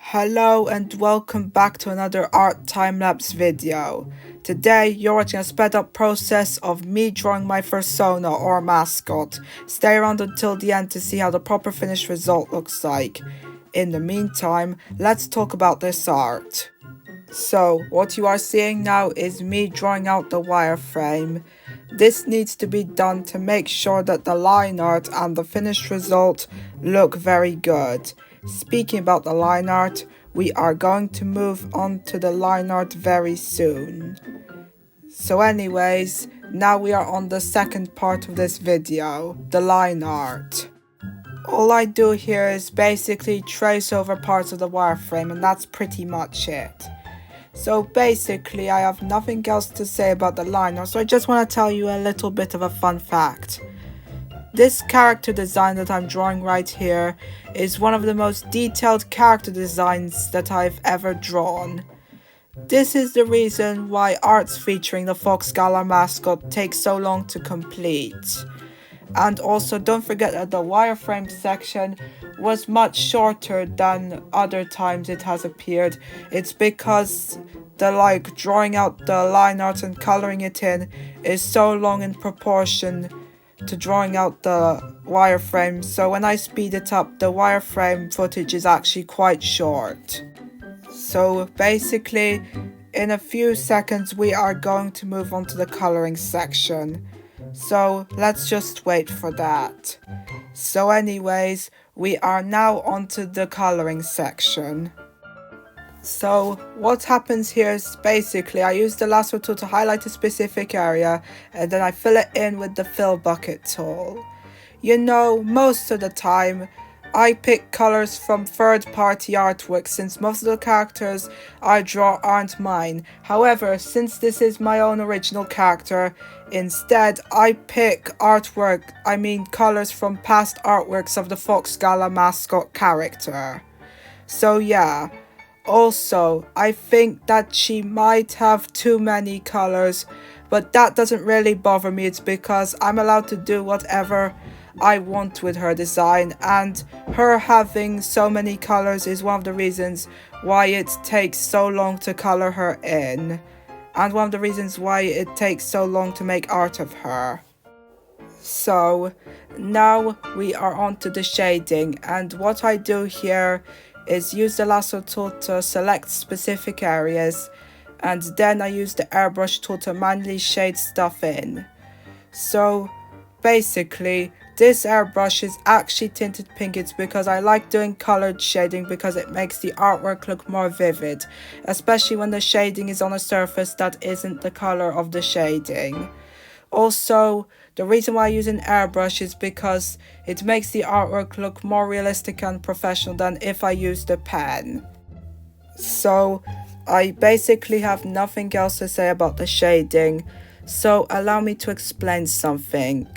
Hello and welcome back to another art time-lapse video. Today you're watching a sped up process of me drawing my Fursona or mascot. Stay around until the end to see how the proper finished result looks like. In the meantime, let's talk about this art. So, what you are seeing now is me drawing out the wireframe. This needs to be done to make sure that the line art and the finished result look very good. Speaking about the line art, we are going to move on to the line art very soon. So anyways, now we are on the second part of this video, the line art. All I do here is basically trace over parts of the wireframe, and that's pretty much it. So basically I have nothing else to say about the line art, so I just want to tell you a little bit of a fun fact. This character design that I'm drawing right here is one of the most detailed character designs that I've ever drawn. This is the reason why arts featuring the FoxGalah mascot takes so long to complete. And also don't forget that the wireframe section was much shorter than other times it has appeared. It's because the drawing out the line art and coloring it in is so long in proportion to drawing out the wireframe, so when I speed it up, the wireframe footage is actually quite short. So basically, in a few seconds we are going to move on to the coloring section. So let's just wait for that. So anyways, we are now onto the coloring section. So what happens here is basically I use the lasso tool to highlight a specific area and then I fill it in with the fill bucket tool. You know, most of the time I pick colors from third-party artwork since most of the characters I draw aren't mine. However, since this is my own original character, instead I pick colors from past artworks of the FoxGalah mascot character. So yeah. Also, I think that she might have too many colors, but that doesn't really bother me. It's because I'm allowed to do whatever I want with her design, and her having so many colors is one of the reasons why it takes so long to color her in, and one of the reasons why it takes so long to make art of her. So, now we are on to the shading, and what I do here is use the lasso tool to select specific areas, and then I use the airbrush tool to manually shade stuff in. So basically this airbrush is actually tinted pink. It's because I like doing colored shading because it makes the artwork look more vivid, especially when the shading is on a surface that isn't the color of the shading. Also, the reason why I use an airbrush is because it makes the artwork look more realistic and professional than if I used a pen. So, I basically have nothing else to say about the shading, so allow me to explain something.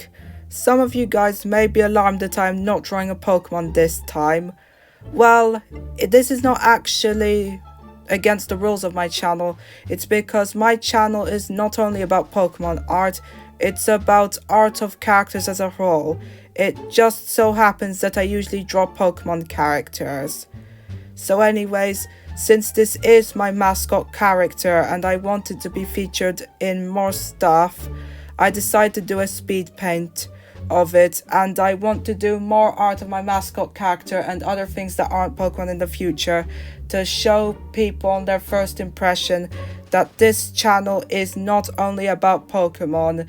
Some of you guys may be alarmed that I'm not drawing a Pokemon this time. Well, this is not actually against the rules of my channel. It's because my channel is not only about Pokemon art, it's about art of characters as a whole. It just so happens that I usually draw Pokemon characters. So anyways, since this is my mascot character and I want it to be featured in more stuff, I decided to do a speed paint of it, and I want to do more art of my mascot character and other things that aren't Pokemon in the future to show people on their first impression that this channel is not only about Pokemon.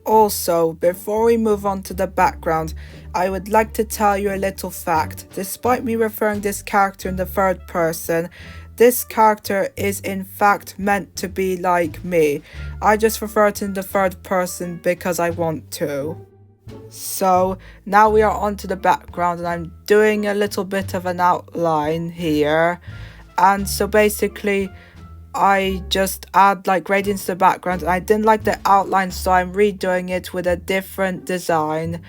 Also, before we move on to the background, I would like to tell you a little fact. Despite me referring this character in the third person, this character is in fact meant to be like me. I just refer it in the third person because I want to. So now we are on to the background, and I'm doing a little bit of an outline here. And so basically I just add gradients to the background, and I didn't like the outline, so I'm redoing it with a different design.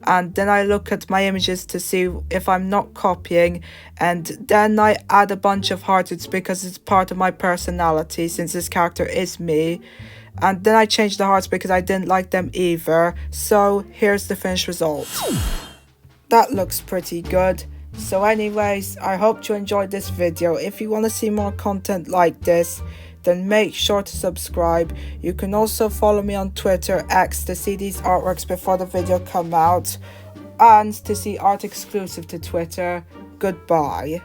And then I look at my images to see if I'm not copying, and then I add a bunch of hearts. It's because it's part of my personality since this character is me. And then I changed the hearts because I didn't like them either. So here's the finished result. That looks pretty good. So anyways, I hope you enjoyed this video. If you want to see more content like this, then make sure to subscribe. You can also follow me on Twitter, X, to see these artworks before the video come out, and to see art exclusive to Twitter. Goodbye.